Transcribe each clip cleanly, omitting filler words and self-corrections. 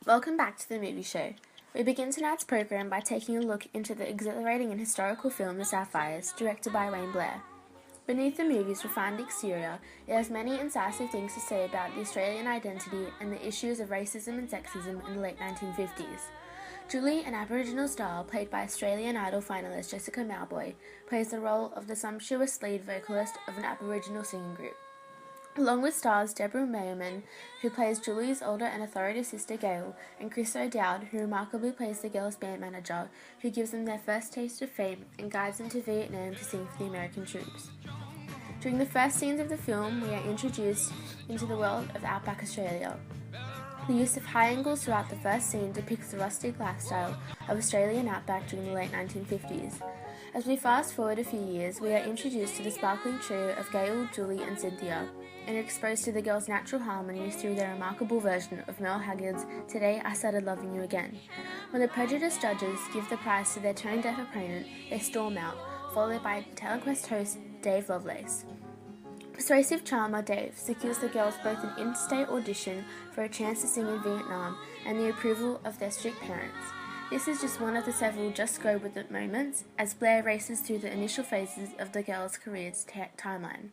Welcome back to the movie show. We begin tonight's program by taking a look into the exhilarating and historical film The Sapphires, directed by Wayne Blair. Beneath the movie's refined exterior, it has many incisive things to say about the Australian identity and the issues of racism and sexism in the late 1950s. Julie, an Aboriginal star played by Australian Idol finalist Jessica Mauboy, plays the role of the sumptuous lead vocalist of an Aboriginal singing group. Along with stars Deborah Merriman, who plays Julie's older and authoritative sister Gail, and Chris O'Dowd, who remarkably plays the girls' band manager, who gives them their first taste of fame and guides them to Vietnam to sing for the American troops. During the first scenes of the film, we are introduced into the world of outback Australia. The use of high angles throughout the first scene depicts the rustic lifestyle of Australian outback during the late 1950s. As we fast forward a few years, we are introduced to the sparkling trio of Gail, Julie and Cynthia, and are exposed to the girls' natural harmonies through their remarkable version of Merle Haggard's Today I Started Loving You Again. When the prejudiced judges give the prize to their tone-deaf opponent, they storm out, followed by telequest host Dave Lovelace. Persuasive charmer Dave secures the girls both an interstate audition for a chance to sing in Vietnam and the approval of their strict parents. This is just one of the several just go with it moments as Blair races through the initial phases of the girls' careers timeline.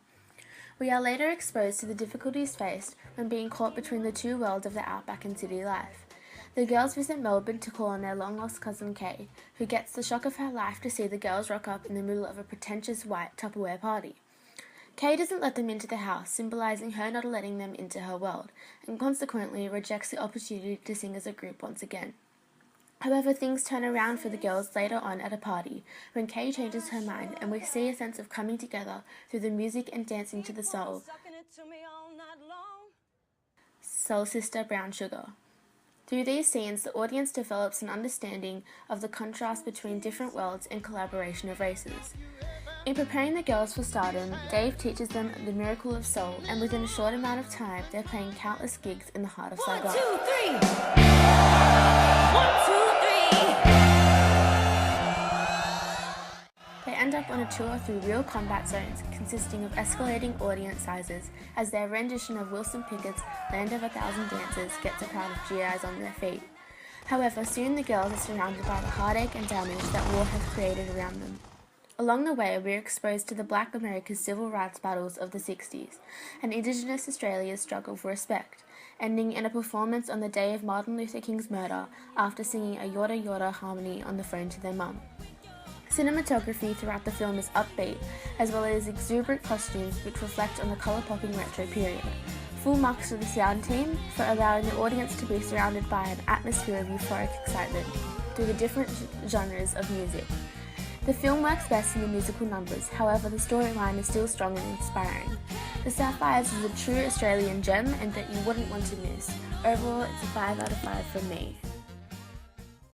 We are later exposed to the difficulties faced when being caught between the two worlds of the outback and city life. The girls visit Melbourne to call on their long-lost cousin Kay, who gets the shock of her life to see the girls rock up in the middle of a pretentious white Tupperware party. Kay doesn't let them into the house, symbolising her not letting them into her world, and consequently rejects the opportunity to sing as a group once again. However, things turn around for the girls later on at a party, when Kay changes her mind and we see a sense of coming together through the music and dancing to the soul Sister Brown Sugar. Through these scenes, the audience develops an understanding of the contrast between different worlds and collaboration of races. In preparing the girls for stardom, Dave teaches them the miracle of soul, and within a short amount of time, they're playing countless gigs in the heart of Saigon. 1, 2, 3! 1, 2, 3! They end up on a tour through real combat zones consisting of escalating audience sizes as their rendition of Wilson Pickett's Land of a Thousand Dances gets a crowd of GIs on their feet. However, soon the girls are surrounded by the heartache and damage that war has created around them. Along the way, we are exposed to the Black America's civil rights battles of the 60s and Indigenous Australia's struggle for respect, ending in a performance on the day of Martin Luther King's murder after singing a Yorta Yorta harmony on the phone to their mum. Cinematography throughout the film is upbeat, as well as exuberant costumes which reflect on the colour-popping retro period. Full marks to the sound team for allowing the audience to be surrounded by an atmosphere of euphoric excitement through the different genres of music. The film works best in the musical numbers, however the storyline is still strong and inspiring. The Sapphires is a true Australian gem and that you wouldn't want to miss. Overall, it's a 5 out of 5 from me.